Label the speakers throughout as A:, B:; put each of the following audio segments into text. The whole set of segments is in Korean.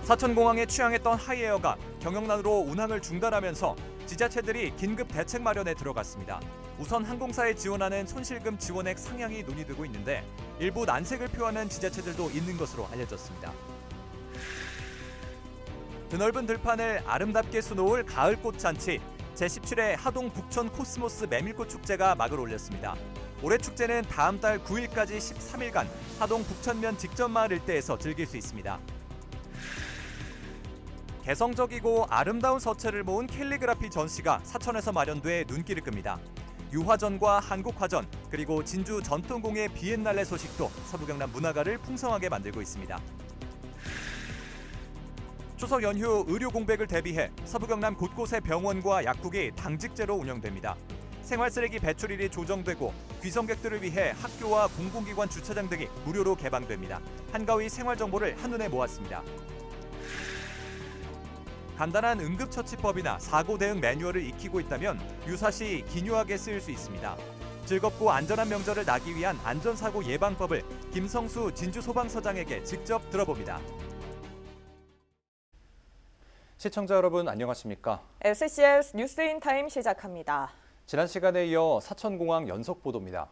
A: 사천공항에 취항했던 하이에어가 경영난으로 운항을 중단하면서 지자체들이 긴급 대책 마련에 들어갔습니다. 우선 항공사에 지원하는 손실금 지원액 상향이 논의되고 있는데 일부 난색을 표하는 지자체들도 있는 것으로 알려졌습니다. 드넓은 들판을 아름답게 수놓을 가을 꽃잔치, 제17회 하동 북천 코스모스 메밀꽃 축제가 막을 올렸습니다. 올해 축제는 다음 달 9일까지 13일간 하동 북천면 직전마을 일대에서 즐길 수 있습니다. 개성적이고 아름다운 서체를 모은 캘리그라피 전시가 사천에서 마련돼 눈길을 끕니다. 유화전과 한국화전, 그리고 진주 전통공예 비엔날레 소식도 서부경남 문화가를 풍성하게 만들고 있습니다. 추석 연휴 의료 공백을 대비해 서부경남 곳곳의 병원과 약국이 당직제로 운영됩니다. 생활쓰레기 배출일이 조정되고 귀성객들을 위해 학교와 공공기관 주차장 등이 무료로 개방됩니다. 한가위 생활정보를 한눈에 모았습니다. 간단한 응급처치법이나 사고 대응 매뉴얼을 익히고 있다면 유사시 기묘하게 쓰일 수 있습니다. 즐겁고 안전한 명절을 나기 위한 안전사고 예방법을 김성수 진주소방서장에게 직접 들어봅니다.
B: 시청자 여러분 안녕하십니까?
C: SCS 뉴스인타임 시작합니다.
B: 지난 시간에 이어 사천공항 연속 보도입니다.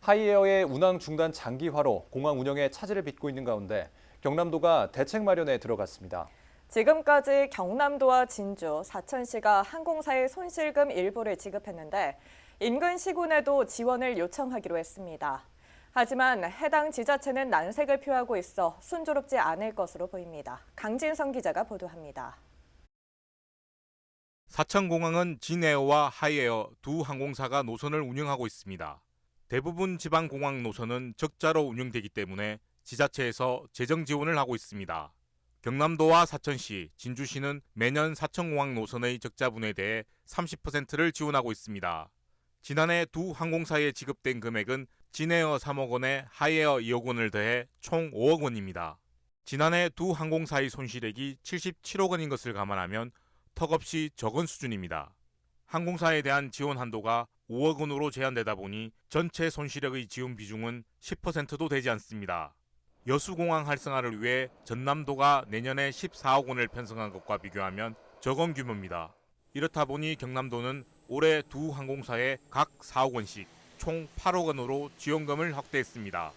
B: 하이에어의 운항 중단 장기화로 공항 운영에 차질을 빚고 있는 가운데 경남도가 대책 마련에 들어갔습니다.
C: 지금까지 경남도와 진주, 사천시가 항공사의 손실금 일부를 지급했는데 인근 시군에도 지원을 요청하기로 했습니다. 하지만 해당 지자체는 난색을 표하고 있어 순조롭지 않을 것으로 보입니다. 강진성 기자가 보도합니다.
D: 사천공항은 진에어와 하이에어 두 항공사가 노선을 운영하고 있습니다. 대부분 지방공항 노선은 적자로 운영되기 때문에 지자체에서 재정 지원을 하고 있습니다. 경남도와 사천시, 진주시는 매년 사천공항 노선의 적자분에 대해 30%를 지원하고 있습니다. 지난해 두 항공사에 지급된 금액은 진에어 3억 원에 하이에어 2억 원을 더해 총 5억 원입니다. 지난해 두 항공사의 손실액이 77억 원인 것을 감안하면 턱없이 적은 수준입니다. 항공사에 대한 지원 한도가 5억 원으로 제한되다 보니 전체 손실액의 지원 비중은 10%도 되지 않습니다. 여수공항 활성화를 위해 전남도가 내년에 14억 원을 편성한 것과 비교하면 적은 규모입니다. 이렇다 보니 경남도는 올해 두 항공사에 각 4억 원씩 총 8억 원으로 지원금을 확대했습니다.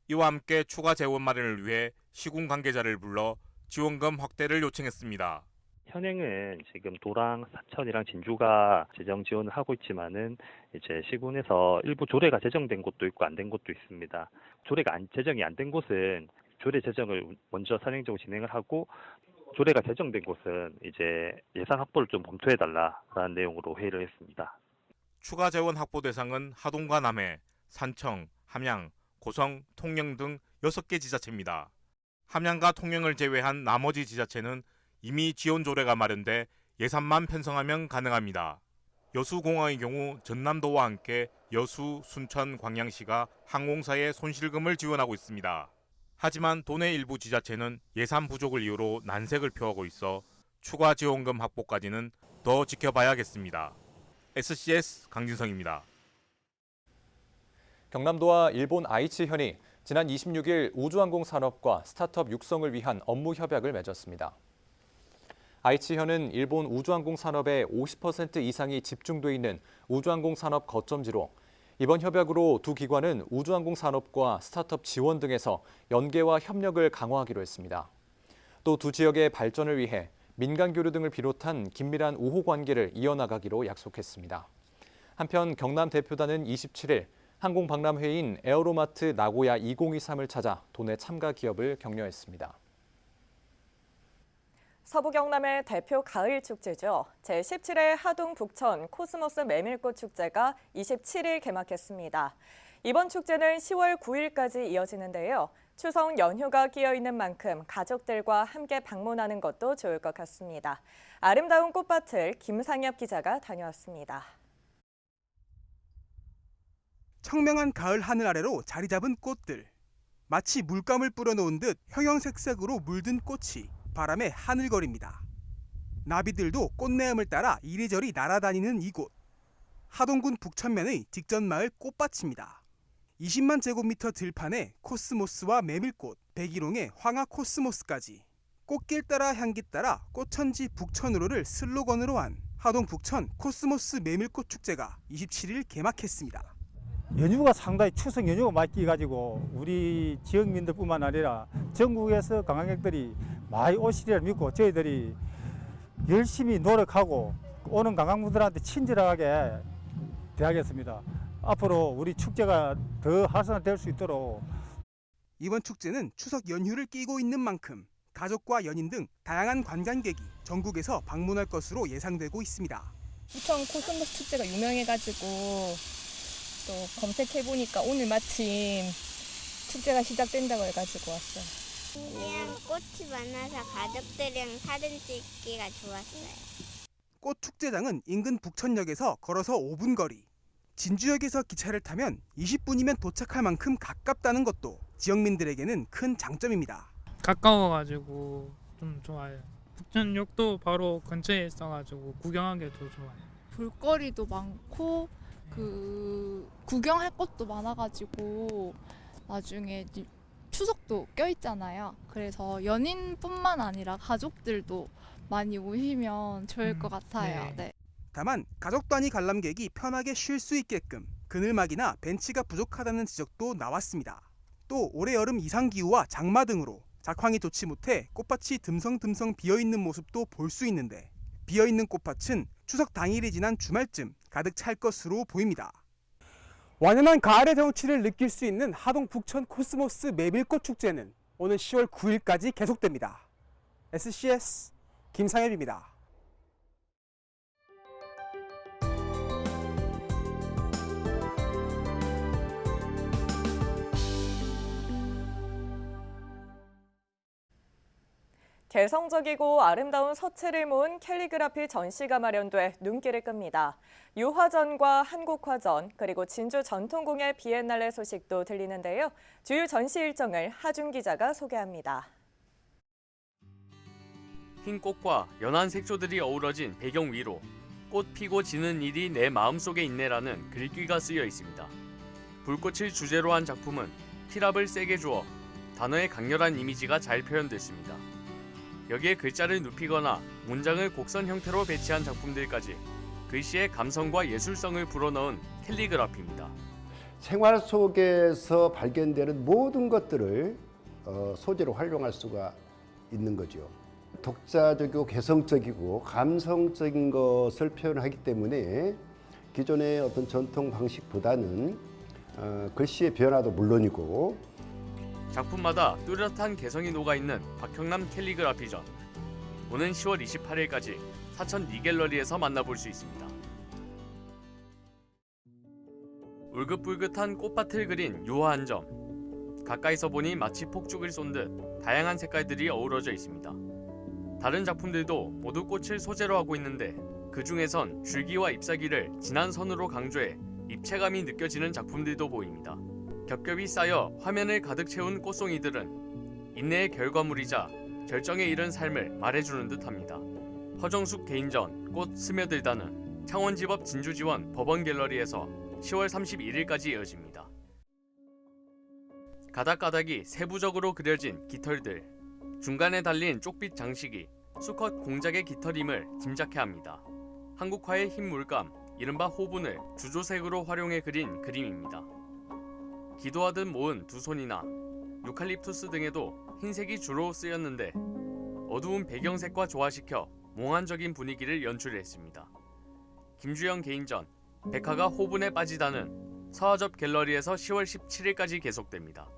D: 이와 함께 추가 재원 마련을 위해 시군 관계자를 불러 지원금 확대를 요청했습니다.
E: 현행은 지금 도랑, 사천이랑 진주가 재정 지원을 하고 있지만은 이제 시군에서 일부 조례가 제정된 곳도 있고 안 된 곳도 있습니다. 조례가 제정이 안 된 곳은 조례 제정을 먼저 선행적으로 진행을 하고 조례가 제정된 곳은 이제 예산 확보를 좀 검토해달라라는 내용으로 회의를 했습니다.
D: 추가 재원 확보 대상은 하동과 남해, 산청, 함양, 고성, 통영 등 6개 지자체입니다. 함양과 통영을 제외한 나머지 지자체는 이미 지원 조례가 마련돼 예산만 편성하면 가능합니다. 여수공항의 경우 전남도와 함께 여수, 순천, 광양시가 항공사에 손실금을 지원하고 있습니다. 하지만 도내 일부 지자체는 예산 부족을 이유로 난색을 표하고 있어 추가 지원금 확보까지는 더 지켜봐야겠습니다. SCS 강진성입니다.
B: 경남도와 일본 아이치현이 지난 26일 우주항공 산업과 스타트업 육성을 위한 업무 협약을 맺었습니다. 아이치현은 일본 우주항공 산업의 50% 이상이 집중돼 있는 우주항공 산업 거점지로 이번 협약으로 두 기관은 우주항공 산업과 스타트업 지원 등에서 연계와 협력을 강화하기로 했습니다. 또 두 지역의 발전을 위해 민간 교류 등을 비롯한 긴밀한 우호 관계를 이어나가기로 약속했습니다. 한편 경남 대표단은 27일 항공 박람회인 에어로마트 나고야 2023을 찾아 도내 참가 기업을 격려했습니다.
C: 서부경남의 대표 가을 축제죠. 제17회 하동 북천 코스모스 메밀꽃 축제가 27일 개막했습니다. 이번 축제는 10월 9일까지 이어지는데요. 추석 연휴가 끼어 있는 만큼 가족들과 함께 방문하는 것도 좋을 것 같습니다. 아름다운 꽃밭을 김상엽 기자가 다녀왔습니다.
F: 청명한 가을 하늘 아래로 자리 잡은 꽃들. 마치 물감을 뿌려놓은 듯 형형색색으로 물든 꽃이 바람에 하늘거립니다. 나비들도 꽃내음을 따라 이리저리 날아다니는 이곳. 하동군 북천면의 직전마을 꽃밭입니다. 20만 제곱미터 들판에 코스모스와 메밀꽃, 백일홍의 황화 코스모스까지 꽃길 따라 향기 따라 꽃천지 북천으로를 슬로건으로 한 하동 북천 코스모스 메밀꽃 축제가 27일 개막했습니다.
G: 연휴가 상당히 추석 연휴가 맞게 가지고 우리 지역민들뿐만 아니라 전국에서 관광객들이 많이 오시리라 믿고 저희들이 열심히 노력하고 오는 관광분들한테 친절하게 대하겠습니다. 앞으로 우리 축제가 더 활성화될 수 있도록.
F: 이번 축제는 추석 연휴를 끼고 있는 만큼 가족과 연인 등 다양한 관광객이 전국에서 방문할 것으로 예상되고 있습니다.
H: 부천 코스모스 축제가 유명해가지고 또 검색해보니까 오늘 마침 축제가 시작된다고 해가지고 왔어요.
I: 그냥 꽃이 많아서 가족들이랑 사진 찍기가 좋았어요.
F: 꽃 축제장은 인근 북천역에서 걸어서 5분 거리. 진주역에서 기차를 타면 20분이면 도착할 만큼 가깝다는 것도 지역민들에게는 큰 장점입니다.
J: 가까워가지고 좀 좋아요. 북천역도 바로 근처에 있어가지고 구경하기도 좋아요.
K: 볼거리도 많고 구경할 것도 많아가지고 나중에 추석도 껴있잖아요. 그래서 연인뿐만 아니라 가족들도 많이 오시면 좋을 것 같아요. 네.
F: 다만 가족 단위 관람객이 편하게 쉴 수 있게끔 그늘막이나 벤치가 부족하다는 지적도 나왔습니다. 또 올해 여름 이상기후와 장마 등으로 작황이 좋지 못해 꽃밭이 듬성듬성 비어있는 모습도 볼 수 있는데 비어있는 꽃밭은 추석 당일이 지난 주말쯤 가득 찰 것으로 보입니다. 완연한 가을의 정취를 느낄 수 있는 하동 북천 코스모스 메밀꽃 축제는 오는 10월 9일까지 계속됩니다. SCS 김상엽입니다.
C: 개성적이고 아름다운 서체를 모은 캘리그라피 전시가 마련돼 눈길을 끕니다. 유화전과 한국화전 그리고 진주 전통공예 비엔날레 소식도 들리는데요. 주요 전시 일정을 하준 기자가 소개합니다.
L: 흰 꽃과 연한 색조들이 어우러진 배경 위로 꽃 피고 지는 일이 내 마음속에 있네라는 글귀가 쓰여 있습니다. 불꽃을 주제로 한 작품은 티랍을 세게 주어 단어의 강렬한 이미지가 잘 표현됐습니다. 여기에 글자를 눕히거나 문장을 곡선 형태로 배치한 작품들까지 글씨의 감성과 예술성을 불어넣은 캘리그라피입니다.
M: 생활 속에서 발견되는 모든 것들을 소재로 활용할 수가 있는 거죠. 독자적이고 개성적이고 감성적인 것을 표현하기 때문에 기존의 어떤 전통 방식보다는 글씨의 변화도 물론이고
L: 작품마다 뚜렷한 개성이 녹아있는 박형남 캘리그라피전. 오는 10월 28일까지 사천 리갤러리에서 만나볼 수 있습니다. 울긋불긋한 꽃밭을 그린 유화한 점. 가까이서 보니 마치 폭죽을 쏜 듯 다양한 색깔들이 어우러져 있습니다. 다른 작품들도 모두 꽃을 소재로 하고 있는데 그 중에선 줄기와 잎사귀를 진한 선으로 강조해 입체감이 느껴지는 작품들도 보입니다. 겹겹이 쌓여 화면을 가득 채운 꽃송이들은 인내의 결과물이자 결정에 이른 삶을 말해주는 듯합니다. 허정숙 개인전 꽃 스며들다는 창원지법 진주지원 법원갤러리에서 10월 31일까지 이어집니다. 가닥가닥이 세부적으로 그려진 깃털들, 중간에 달린 쪽빛 장식이 수컷 공작의 깃털임을 짐작케 합니다. 한국화의 흰 물감, 이른바 호분을 주조색으로 활용해 그린 그림입니다. 기도하듯 모은 두 손이나 유칼립투스 등에도 흰색이 주로 쓰였는데 어두운 배경색과 조화시켜 몽환적인 분위기를 연출했습니다. 김주영 개인전, 백화가 호분에 빠지다는 서하접 갤러리에서 10월 17일까지 계속됩니다.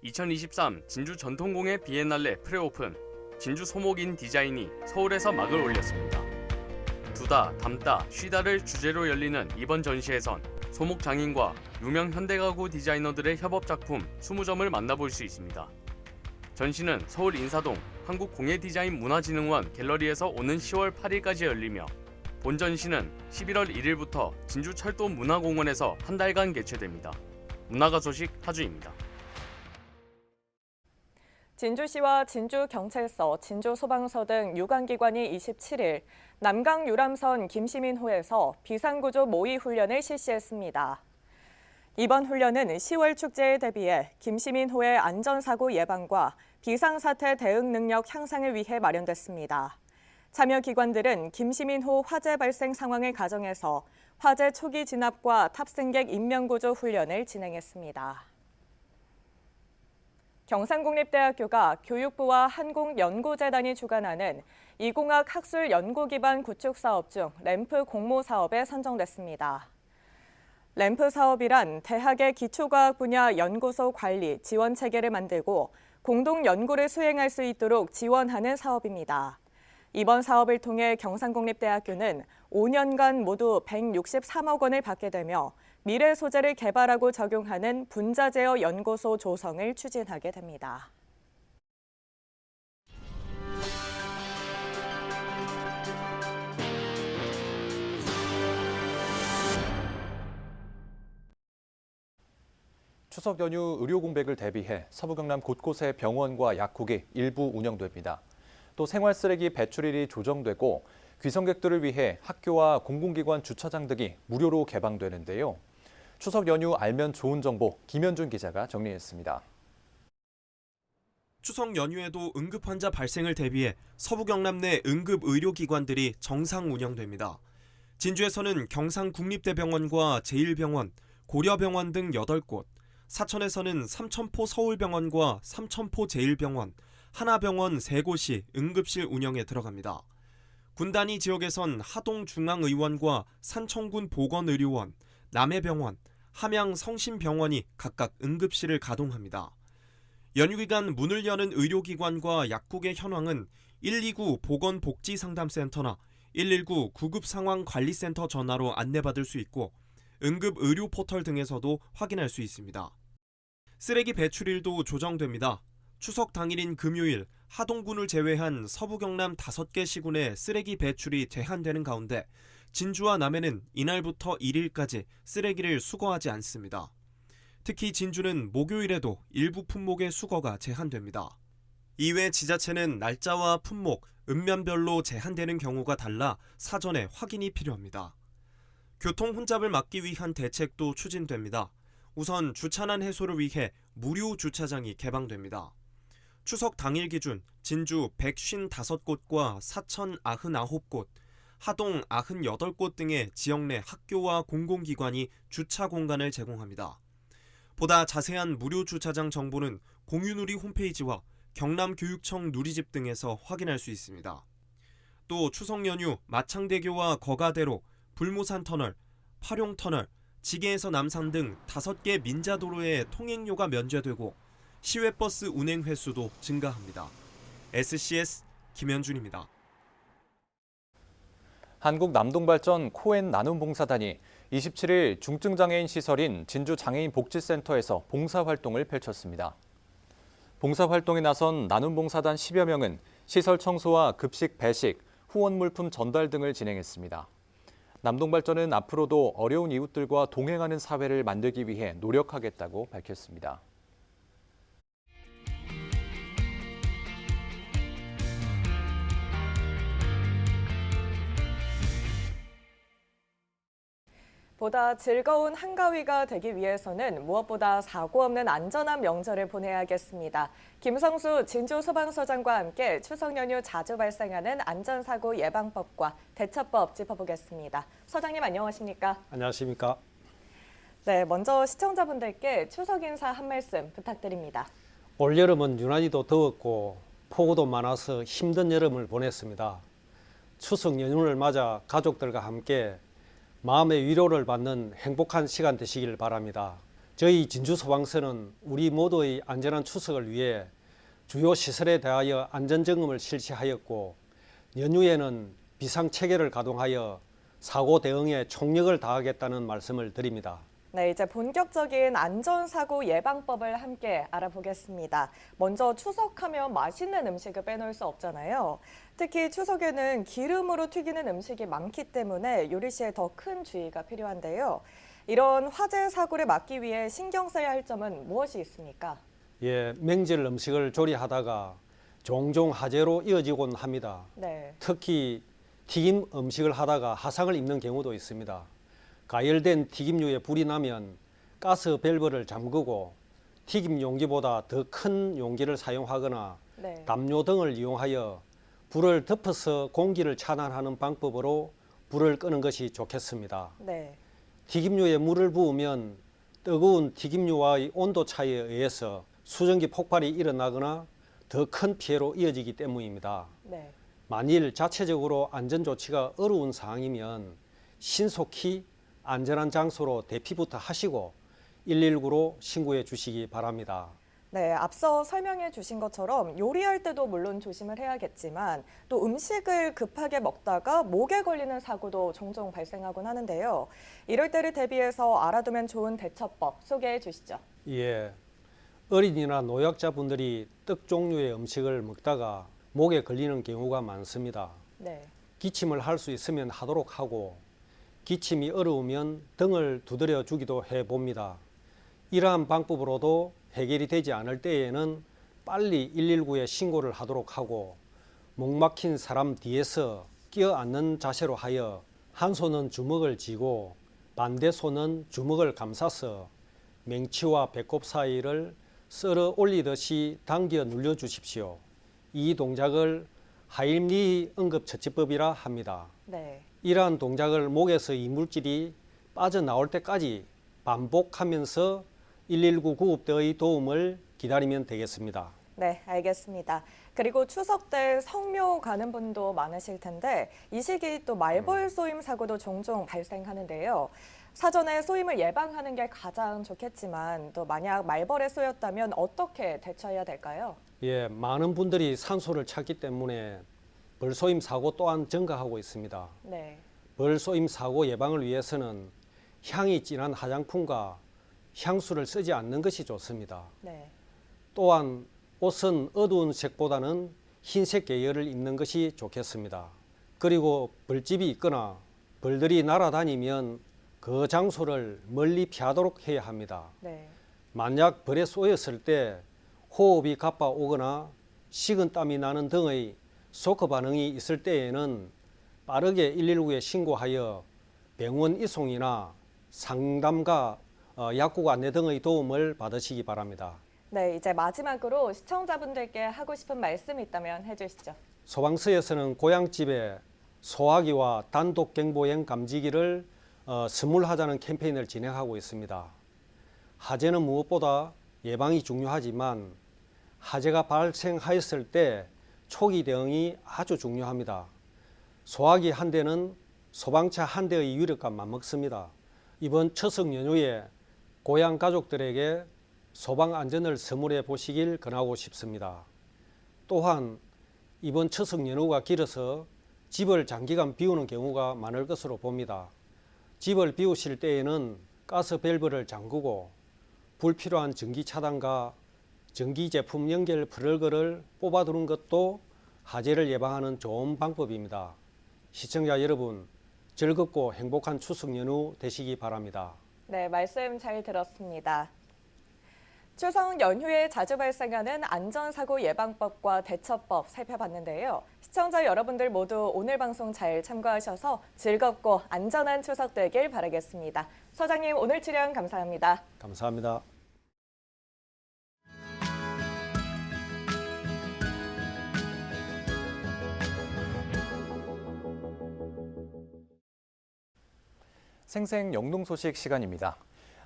L: 2023 진주 전통공예 비엔날레 프레오픈, 진주 소목인 디자인이 서울에서 막을 올렸습니다. 두다, 담다, 쉬다를 주제로 열리는 이번 전시에선 소목 장인과 유명 현대가구 디자이너들의 협업 작품 20점을 만나볼 수 있습니다. 전시는 서울 인사동 한국공예디자인 문화진흥원 갤러리에서 오는 10월 8일까지 열리며 본 전시는 11월 1일부터 진주철도문화공원에서 한 달간 개최됩니다. 문화가 소식 하주입니다.
C: 진주시와 진주경찰서, 진주소방서 등 유관기관이 27일 남강 유람선 김시민호에서 비상구조 모의 훈련을 실시했습니다. 이번 훈련은 10월 축제에 대비해 김시민호의 안전사고 예방과 비상사태 대응 능력 향상을 위해 마련됐습니다. 참여 기관들은 김시민호 화재 발생 상황을 가정해서 화재 초기 진압과 탑승객 인명구조 훈련을 진행했습니다. 경상국립대학교가 교육부와 한국연구재단이 주관하는 이공학 학술 연구 기반 구축 사업 중 램프 공모 사업에 선정됐습니다. 램프 사업이란 대학의 기초과학 분야 연구소 관리 지원 체계를 만들고 공동 연구를 수행할 수 있도록 지원하는 사업입니다. 이번 사업을 통해 경상국립대학교는 5년간 모두 163억 원을 받게 되며 미래 소재를 개발하고 적용하는 분자 제어 연구소 조성을 추진하게 됩니다.
B: 추석 연휴 의료 공백을 대비해 서부 경남 곳곳에 병원과 약국이 일부 운영됩니다. 또 생활 쓰레기 배출일이 조정되고 귀성객들을 위해 학교와 공공기관 주차장 등이 무료로 개방되는데요. 추석 연휴 알면 좋은 정보 김현준 기자가 정리했습니다.
N: 추석 연휴에도 응급 환자 발생을 대비해 서부 경남 내 응급 의료기관들이 정상 운영됩니다. 진주에서는 경상국립대병원과 제1병원, 고려병원 등 8곳, 사천에서는 삼천포 서울병원과 삼천포 제1병원, 하나병원 3곳이 응급실 운영에 들어갑니다. 군단위 지역에선 하동중앙의원과 산청군 보건의료원, 남해병원, 함양성심병원이 각각 응급실을 가동합니다. 연휴 기간 문을 여는 의료기관과 약국의 현황은 129 보건복지상담센터나 119 구급상황관리센터 전화로 안내받을 수 있고 응급의료 포털 등에서도 확인할 수 있습니다. 쓰레기 배출일도 조정됩니다. 추석 당일인 금요일 하동군을 제외한 서부 경남 5개 시군의 쓰레기 배출이 제한되는 가운데 진주와 남해는 이날부터 1일까지 쓰레기를 수거하지 않습니다. 특히 진주는 목요일에도 일부 품목의 수거가 제한됩니다. 이외 지자체는 날짜와 품목, 읍면별로 제한되는 경우가 달라 사전에 확인이 필요합니다. 교통 혼잡을 막기 위한 대책도 추진됩니다. 우선 주차난 해소를 위해 무료 주차장이 개방됩니다. 추석 당일 기준 진주 155곳과 사천 99곳, 하동 98곳 등의 지역 내 학교와 공공기관이 주차 공간을 제공합니다. 보다 자세한 무료 주차장 정보는 공유누리 홈페이지와 경남교육청 누리집 등에서 확인할 수 있습니다. 또 추석 연휴 마창대교와 거가대로, 불모산터널, 파룡터널, 지계에서 남산 등 5개 민자도로의 통행료가 면제되고 시외버스 운행 횟수도 증가합니다. SCS 김현준입니다.
B: 한국남동발전 코엔 나눔봉사단이 27일 중증장애인 시설인 진주장애인복지센터에서 봉사활동을 펼쳤습니다. 봉사활동에 나선 나눔봉사단 10여 명은 시설 청소와 급식 배식, 후원 물품 전달 등을 진행했습니다. 남동발전은 앞으로도 어려운 이웃들과 동행하는 사회를 만들기 위해 노력하겠다고 밝혔습니다.
C: 보다 즐거운 한가위가 되기 위해서는 무엇보다 사고 없는 안전한 명절을 보내야겠습니다. 김성수 진주소방서장과 함께 추석 연휴 자주 발생하는 안전사고 예방법과 대처법 짚어보겠습니다. 서장님 안녕하십니까?
O: 안녕하십니까?
C: 네, 먼저 시청자분들께 추석 인사 한 말씀 부탁드립니다.
O: 올여름은 유난히도 더웠고 폭우도 많아서 힘든 여름을 보냈습니다. 추석 연휴를 맞아 가족들과 함께 마음의 위로를 받는 행복한 시간 되시길 바랍니다. 저희 진주소방서는 우리 모두의 안전한 추석을 위해 주요 시설에 대하여 안전점검을 실시하였고 연휴에는 비상체계를 가동하여 사고 대응에 총력을 다하겠다는 말씀을 드립니다.
C: 네, 이제 본격적인 안전사고 예방법을 함께 알아보겠습니다. 먼저 추석하면 맛있는 음식을 빼놓을 수 없잖아요. 특히 추석에는 기름으로 튀기는 음식이 많기 때문에 요리 시에 더 큰 주의가 필요한데요. 이런 화재 사고를 막기 위해 신경 써야 할 점은 무엇이 있습니까?
O: 명절 음식을 조리하다가 종종 화재로 이어지곤 합니다.
C: 네.
O: 특히 튀김 음식을 하다가 화상을 입는 경우도 있습니다. 가열된 튀김류에 불이 나면 가스 밸브를 잠그고 튀김 용기보다 더 큰 용기를 사용하거나 담요 등을 이용하여 불을 덮어서 공기를 차단하는 방법으로 불을 끄는 것이 좋겠습니다. 튀김류에 물을 부으면 뜨거운 튀김류와의 온도 차이에 의해서 수증기 폭발이 일어나거나 더 큰 피해로 이어지기 때문입니다. 만일 자체적으로 안전조치가 어려운 상황이면 신속히 안전한 장소로 대피부터 하시고 119로 신고해 주시기 바랍니다.
C: 네, 앞서 설명해 주신 것처럼 요리할 때도 물론 조심을 해야겠지만 또 음식을 급하게 먹다가 목에 걸리는 사고도 종종 발생하곤 하는데요. 이럴 때를 대비해서 알아두면 좋은 대처법 소개해 주시죠.
O: 예, 어린이나 노약자분들이 떡 종류의 음식을 먹다가 목에 걸리는 경우가 많습니다. 기침을 할 수 있으면 하도록 하고 기침이 어려우면 등을 두드려 주기도 해봅니다. 이러한 방법으로도 해결이 되지 않을 때에는 빨리 119에 신고를 하도록 하고 목 막힌 사람 뒤에서 끼어앉는 자세로 하여 한 손은 주먹을 쥐고 반대 손은 주먹을 감싸서 맹치와 배꼽 사이를 쓸어 올리듯이 당겨 눌려 주십시오. 이 동작을 하임리히 응급처치법이라 합니다. 이러한 동작을 목에서 이물질이 빠져나올 때까지 반복하면서 119 구급대의 도움을 기다리면 되겠습니다.
C: 네, 알겠습니다. 그리고 추석 때 성묘 가는 분도 많으실 텐데 이 시기 또 말벌 쏘임 사고도 종종 발생하는데요. 사전에 쏘임을 예방하는 게 가장 좋겠지만 또 만약 말벌에 쏘였다면 어떻게 대처해야 될까요?
O: 예, 많은 분들이 산소를 찾기 때문에 벌쏘임 사고 또한 증가하고 있습니다. 벌쏘임 사고 예방을 위해서는 향이 진한 화장품과 향수를 쓰지 않는 것이 좋습니다. 또한 옷은 어두운 색보다는 흰색 계열을 입는 것이 좋겠습니다. 그리고 벌집이 있거나 벌들이 날아다니면 그 장소를 멀리 피하도록 해야 합니다. 만약 벌에 쏘였을 때 호흡이 가빠오거나 식은땀이 나는 등의 쇼크 반응이 있을 때에는 빠르게 119에 신고하여 병원 이송이나 상담가 약국 안내 등의 도움을 받으시기 바랍니다.
C: 네, 이제 마지막으로 시청자분들께 하고 싶은 말씀이 있다면 해주시죠.
O: 소방서에서는 고향집에 소화기와 단독 경보행 감지기를 선물하자는 캠페인을 진행하고 있습니다. 화재는 무엇보다 예방이 중요하지만 화재가 발생하였을 때 초기 대응이 아주 중요합니다. 소화기 한 대는 소방차 한 대의 위력과 맞먹습니다. 이번 추석 연휴에 고향 가족들에게 소방 안전을 선물해 보시길 권하고 싶습니다. 또한 이번 추석 연휴가 길어서 집을 장기간 비우는 경우가 많을 것으로 봅니다. 집을 비우실 때에는 가스 밸브를 잠그고 불필요한 전기 차단과 전기 제품 연결 플러그를 뽑아두는 것도 화재를 예방하는 좋은 방법입니다. 시청자 여러분, 즐겁고 행복한 추석 연휴 되시기 바랍니다.
C: 네, 말씀 잘 들었습니다. 추석 연휴에 자주 발생하는 안전사고 예방법과 대처법 살펴봤는데요. 시청자 여러분들 모두 오늘 방송 잘 참고하셔서 즐겁고 안전한 추석 되길 바라겠습니다. 서장님, 오늘 출연 감사합니다.
O: 감사합니다.
B: 생생 영농 소식 시간입니다.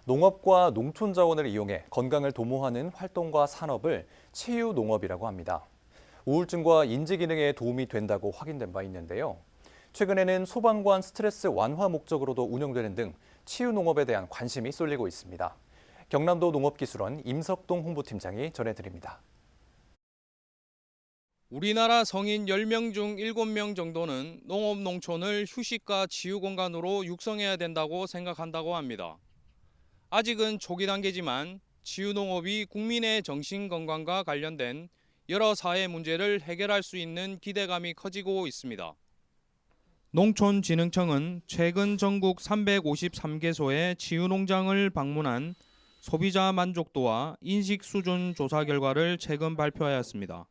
B: 농업과 농촌 자원을 이용해 건강을 도모하는 활동과 산업을 치유 농업이라고 합니다. 우울증과 인지 기능에 도움이 된다고 확인된 바 있는데요. 최근에는 소방관 스트레스 완화 목적으로도 운영되는 등 치유 농업에 대한 관심이 쏠리고 있습니다. 경남도 농업기술원 임석동 홍보팀장이 전해드립니다.
P: 우리나라 성인 10명 중 7명 정도는 농업 농촌을 휴식과 치유 공간으로 육성해야 된다고 생각한다고 합니다. 아직은 초기 단계지만 치유 농업이 국민의 정신 건강과 관련된 여러 사회 문제를 해결할 수 있는 기대감이 커지고 있습니다. 농촌진흥청은 최근 전국 353개소의 치유 농장을 방문한 소비자 만족도와 인식 수준 조사 결과를 최근 발표하였습니다.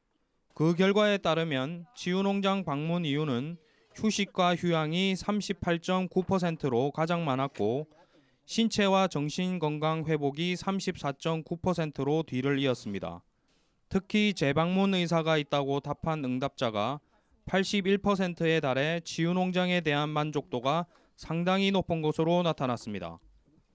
P: 그 결과에 따르면 치유농장 방문 이유는 휴식과 휴양이 38.9%로 가장 많았고 신체와 정신 건강 회복이 34.9%로 뒤를 이었습니다. 특히 재방문 의사가 있다고 답한 응답자가 81%에 달해 치유농장에 대한 만족도가 상당히 높은 것으로 나타났습니다.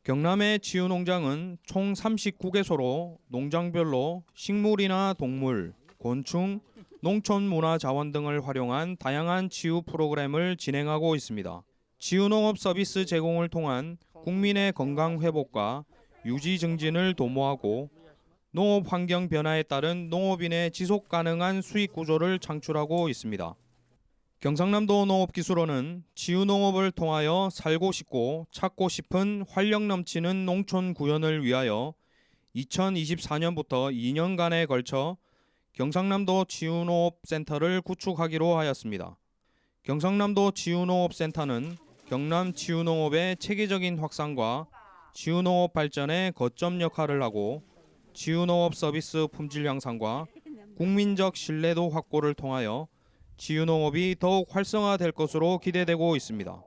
P: 경남의 치유농장은 총 39개소로 농장별로 식물이나 동물, 곤충, 농촌문화자원 등을 활용한 다양한 치유 프로그램을 진행하고 있습니다. 치유농업 서비스 제공을 통한 국민의 건강 회복과 유지 증진을 도모하고 농업 환경 변화에 따른 농업인의 지속 가능한 수익 구조를 창출하고 있습니다. 경상남도 농업기술원은 치유농업을 통하여 살고 싶고 찾고 싶은 활력 넘치는 농촌 구현을 위하여 2024년부터 2년간에 걸쳐 경상남도 치유농업센터를 구축하기로 하였습니다. 경상남도 치유농업센터는 경남 치유농업의 체계적인 확산과 치유농업 발전에 거점 역할을 하고 치유농업 서비스 품질 향상과 국민적 신뢰도 확보를 통하여 치유농업이 더욱 활성화될 것으로 기대되고 있습니다.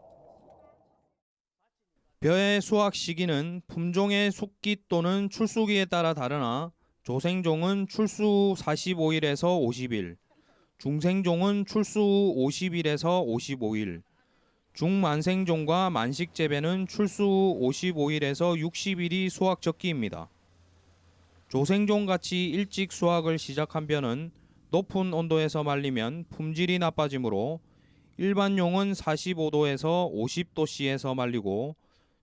P: 벼의 수확 시기는 품종의 숙기 또는 출수기에 따라 다르나 조생종은 출수 45일에서 50일, 중생종은 출수 후 50일에서 55일, 중만생종과 만식재배는 출수 후 55일에서 60일이 수확 적기입니다. 조생종같이 일찍 수확을 시작한 벼는 높은 온도에서 말리면 품질이 나빠지므로 일반용은 45도에서 50도씨에서 말리고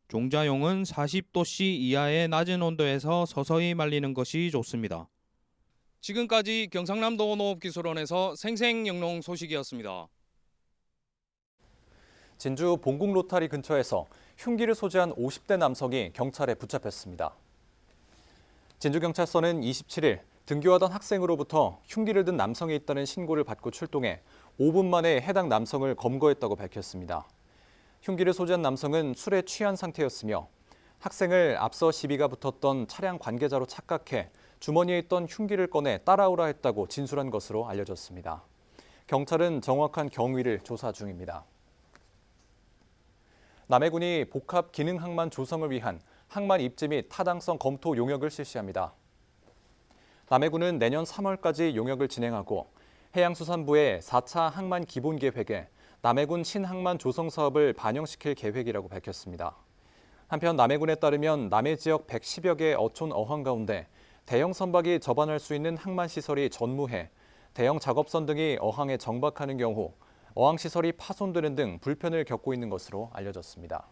P: 종자용은 40도씨 이하의 낮은 온도에서 서서히 말리는 것이 좋습니다. 지금까지 경상남도 농업기술원에서 생생영농 소식이었습니다.
B: 진주 봉국 로타리 근처에서 흉기를 소지한 50대 남성이 경찰에 붙잡혔습니다. 진주경찰서는 27일 등교하던 학생으로부터 흉기를 든 남성이 있다는 신고를 받고 출동해 5분 만에 해당 남성을 검거했다고 밝혔습니다. 흉기를 소지한 남성은 술에 취한 상태였으며 학생을 앞서 시비가 붙었던 차량 관계자로 착각해 주머니에 있던 흉기를 꺼내 따라오라 했다고 진술한 것으로 알려졌습니다. 경찰은 정확한 경위를 조사 중입니다. 남해군이 복합 기능 항만 조성을 위한 항만 입지 및 타당성 검토 용역을 실시합니다. 남해군은 내년 3월까지 용역을 진행하고 해양수산부의 4차 항만 기본계획에 남해군 신항만 조성 사업을 반영시킬 계획이라고 밝혔습니다. 한편 남해군에 따르면 남해 지역 110여 개의 어촌 어항 가운데 대형 선박이 접안할 수 있는 항만 시설이 전무해 대형 작업선 등이 어항에 정박하는 경우 어항 시설이 파손되는 등 불편을 겪고 있는 것으로 알려졌습니다.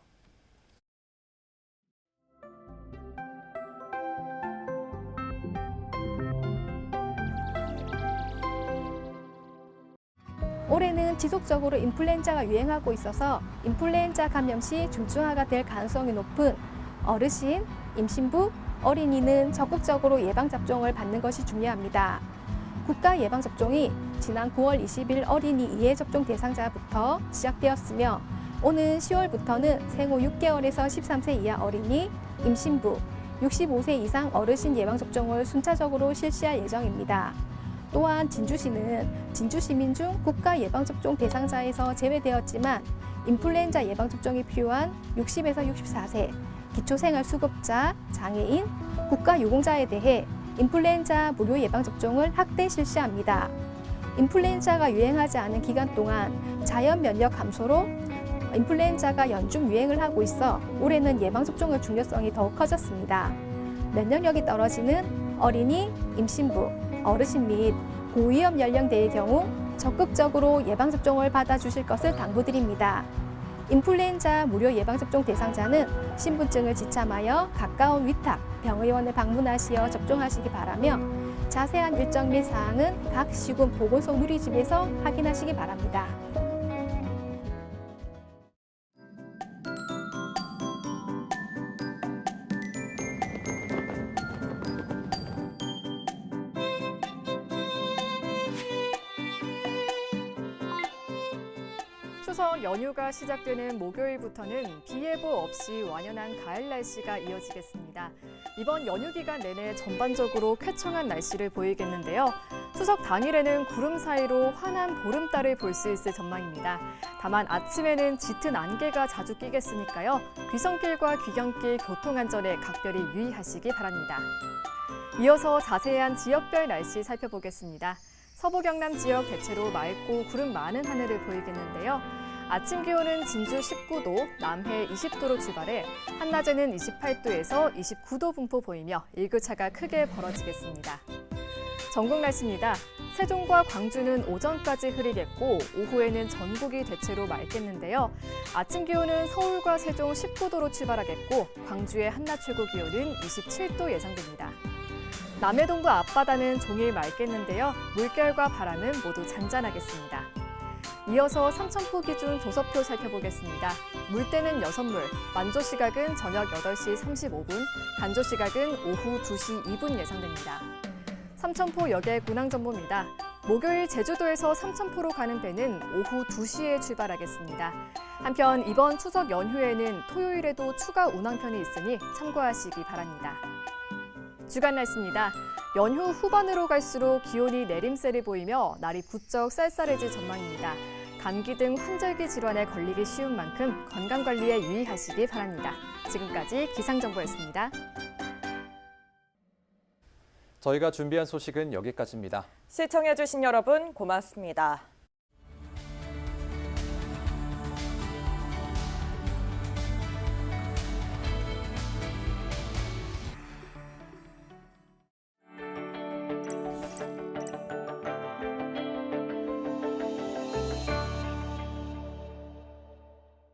Q: 올해는 지속적으로 인플루엔자가 유행하고 있어서 인플루엔자 감염 시 중증화가 될 가능성이 높은 어르신, 임신부, 어린이는 적극적으로 예방접종을 받는 것이 중요합니다. 국가 예방접종이 지난 9월 20일 어린이 2회 접종 대상자부터 시작되었으며 오는 10월부터는 생후 6개월에서 13세 이하 어린이, 임신부, 65세 이상 어르신 예방접종을 순차적으로 실시할 예정입니다. 또한 진주시는 진주시민 중 국가 예방접종 대상자에서 제외되었지만 인플루엔자 예방접종이 필요한 60에서 64세, 기초생활수급자, 장애인, 국가유공자에 대해 인플루엔자 무료 예방접종을 확대 실시합니다. 인플루엔자가 유행하지 않은 기간 동안 자연 면역 감소로 인플루엔자가 연중 유행을 하고 있어 올해는 예방접종의 중요성이 더욱 커졌습니다. 면역력이 떨어지는 어린이, 임신부, 어르신 및 고위험 연령대의 경우 적극적으로 예방접종을 받아주실 것을 당부드립니다. 인플루엔자 무료 예방접종 대상자는 신분증을 지참하여 가까운 위탁, 병의원에 방문하시어 접종하시기 바라며 자세한 일정 및 사항은 각 시군 보건소 누리집에서 확인하시기 바랍니다.
C: 추석 연휴가 시작되는 목요일부터는 비 예보 없이 완연한 가을 날씨가 이어지겠습니다. 이번 연휴 기간 내내 전반적으로 쾌청한 날씨를 보이겠는데요. 추석 당일에는 구름 사이로 환한 보름달을 볼 수 있을 전망입니다. 다만 아침에는 짙은 안개가 자주 끼겠으니까요. 귀성길과 귀경길 교통안전에 각별히 유의하시기 바랍니다. 이어서 자세한 지역별 날씨 살펴보겠습니다. 서부 경남 지역 대체로 맑고 구름 많은 하늘을 보이겠는데요. 아침 기온은 진주 19도, 남해 20도로 출발해 한낮에는 28도에서 29도 분포 보이며 일교차가 크게 벌어지겠습니다. 전국 날씨입니다. 세종과 광주는 오전까지 흐리겠고 오후에는 전국이 대체로 맑겠는데요. 아침 기온은 서울과 세종 19도로 출발하겠고 광주의 한낮 최고 기온은 27도 예상됩니다. 남해동과 앞바다는 종일 맑겠는데요. 물결과 바람은 모두 잔잔하겠습니다. 이어서 삼천포 기준 조서표 살펴보겠습니다. 물때는 6물, 만조 시각은 저녁 8시 35분, 간조 시각은 오후 2시 2분 예상됩니다. 삼천포 역의 군항 정보입니다. 목요일 제주도에서 삼천포로 가는 배는 오후 2시에 출발하겠습니다. 한편 이번 추석 연휴에는 토요일에도 추가 운항편이 있으니 참고하시기 바랍니다. 주간 날씨입니다. 연휴 후반으로 갈수록 기온이 내림세를 보이며 날이 부쩍 쌀쌀해질 전망입니다. 감기 등 환절기 질환에 걸리기 쉬운 만큼 건강관리에 유의하시기 바랍니다. 지금까지 기상정보였습니다.
B: 저희가 준비한 소식은 여기까지입니다.
C: 시청해주신 여러분 고맙습니다.